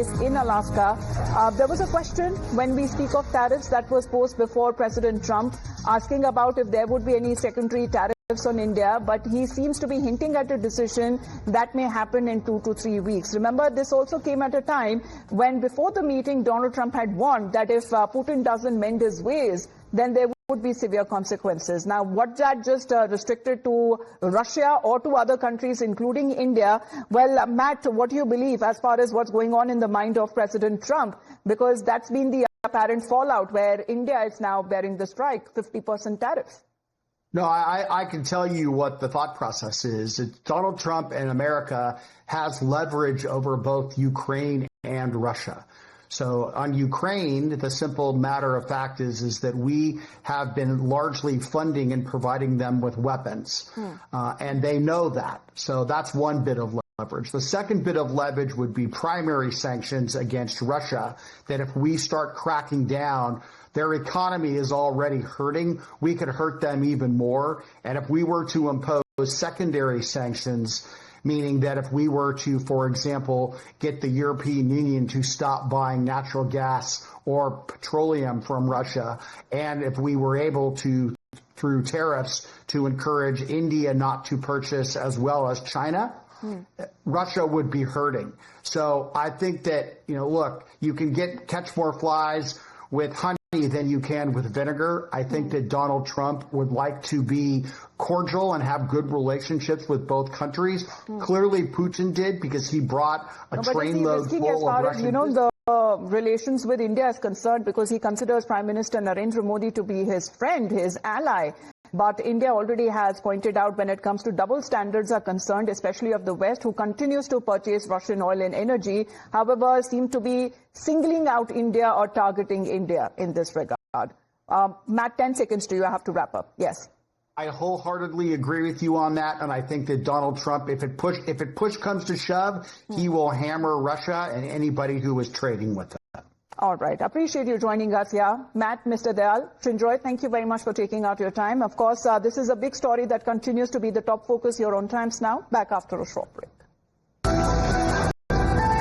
base in Alaska. There was a question when we speak of tariffs that was posed before President Trump, asking about if there would be any secondary tariffs on India, but he seems to be hinting at a decision that may happen in 2 to 3 weeks. Remember, this also came at a time when before the meeting, Donald Trump had warned that if Putin doesn't mend his ways, then there would be severe consequences. Now, was that just restricted to Russia or to other countries, including India? Well, Matt, what do you believe as far as what's going on in the mind of President Trump? Because that's been the apparent fallout where India is now bearing the strike, 50% tariff. No, I can tell you what the thought process is. Donald Trump and America has leverage over both Ukraine and Russia. So on Ukraine, the simple matter of fact is that we have been largely funding and providing them with weapons, and they know that. So that's one bit of leverage. The second bit of leverage would be primary sanctions against Russia, that if we start cracking down, their economy is already hurting. We could hurt them even more. And if we were to impose secondary sanctions, meaning that if we were to, for example, get the European Union to stop buying natural gas or petroleum from Russia, and if we were able to, through tariffs, to encourage India not to purchase as well as China, Russia would be hurting. So I think that, look, you can catch more flies with honey than you can with vinegar. I think that Donald Trump would like to be cordial and have good relationships with both countries. Clearly, Putin did, because he brought a trainload full of Russian the relations with India is concerned, because he considers Prime Minister Narendra Modi to be his friend, his ally. But India already has pointed out when it comes to double standards are concerned, especially of the West, who continues to purchase Russian oil and energy, however, seem to be singling out India or targeting India in this regard. Matt, 10 seconds to you. I have to wrap up. Yes. I wholeheartedly agree with you on that, and I think that Donald Trump, if it push comes to shove, he will hammer Russia and anybody who is trading with them. All right. Appreciate you joining us here. Matt, Mr. Dayal, Chinjoy, thank you very much for taking out your time. Of course, this is a big story that continues to be the top focus here on Times Now. Back after a short break.